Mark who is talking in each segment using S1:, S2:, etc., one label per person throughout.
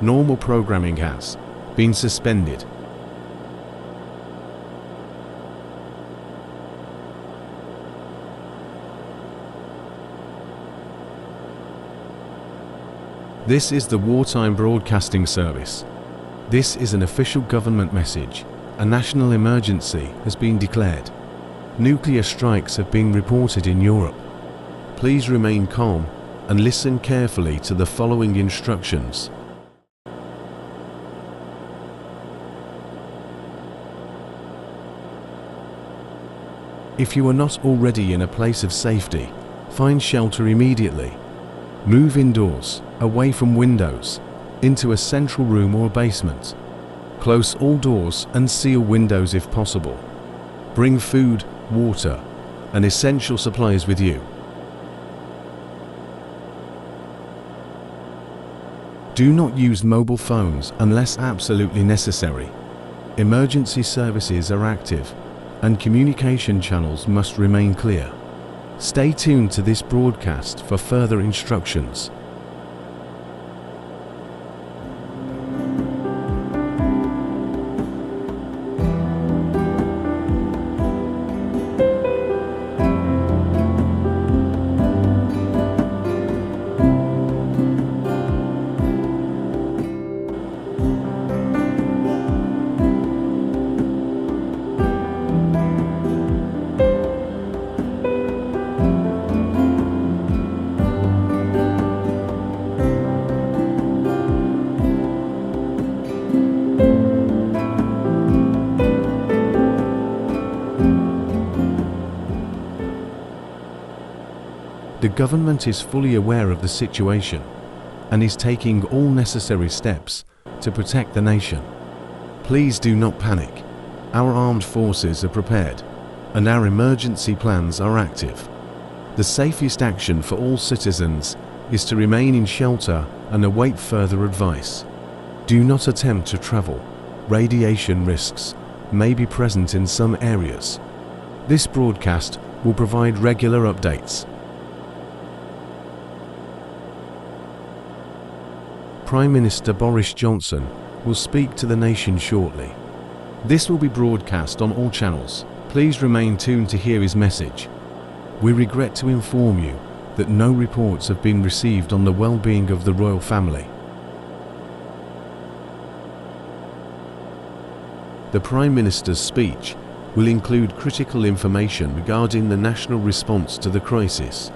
S1: Normal programming has been suspended. This is the Wartime Broadcasting Service. This is an official government message. A national emergency has been declared. Nuclear strikes have been reported in Europe. Please remain calm and listen carefully to the following instructions. If you are not already in a place of safety, find shelter immediately. Move indoors, away from windows, into a central room or basement. Close all doors and seal windows if possible. Bring food, water, and essential supplies with you. Do not use mobile phones unless absolutely necessary. Emergency services are active, and communication channels must remain clear. Stay tuned to this broadcast for further instructions. The government is fully aware of the situation and is taking all necessary steps to protect the nation. Please do not panic. Our armed forces are prepared and our emergency plans are active. The safest action for all citizens is to remain in shelter and await further advice. Do not attempt to travel. Radiation risks may be present in some areas. This broadcast will provide regular updates. Prime Minister Boris Johnson will speak to the nation shortly. This will be broadcast on all channels. Please remain tuned to hear his message. We regret to inform you that no reports have been received on the well-being of the royal family. The Prime Minister's speech will include critical information regarding the national response to the crisis.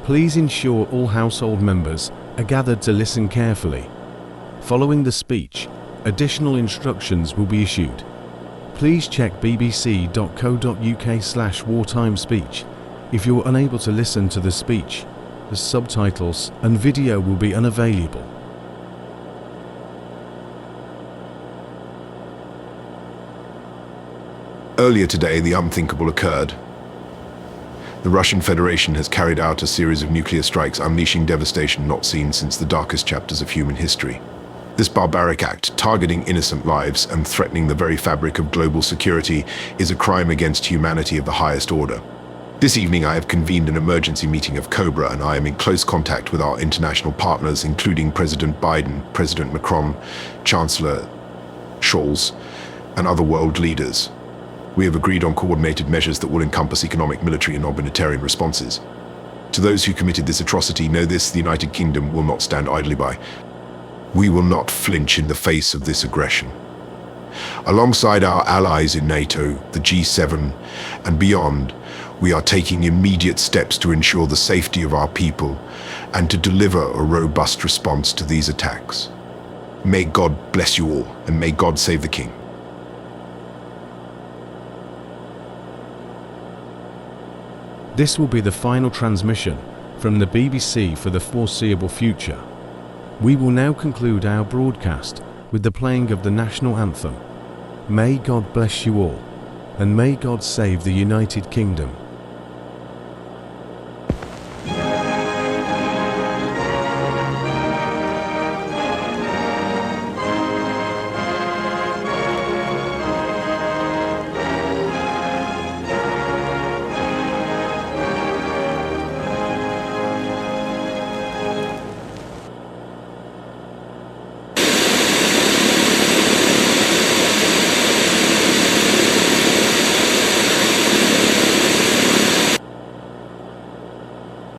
S1: Please ensure all household members are gathered to listen carefully. Following the speech, additional instructions will be issued. Please check bbc.co.uk/wartimespeech. If you are unable to listen to the speech, the subtitles and video will be unavailable.
S2: Earlier today, the unthinkable occurred. The Russian Federation has carried out a series of nuclear strikes, unleashing devastation not seen since the darkest chapters of human history. This barbaric act, targeting innocent lives and threatening the very fabric of global security, is a crime against humanity of the highest order. This evening, I have convened an emergency meeting of COBRA, and I am in close contact with our international partners, including President Biden, President Macron, Chancellor Scholz, and other world leaders. We have agreed on coordinated measures that will encompass economic, military, and humanitarian responses. To those who committed this atrocity, know this: the United Kingdom will not stand idly by. We will not flinch in the face of this aggression. Alongside our allies in NATO, the G7, and beyond, we are taking immediate steps to ensure the safety of our people and to deliver a robust response to these attacks. May God bless you all, and may God save the King.
S1: This will be the final transmission from the BBC for the foreseeable future. We will now conclude our broadcast with the playing of the national anthem. May God bless you all, and may God save the United Kingdom.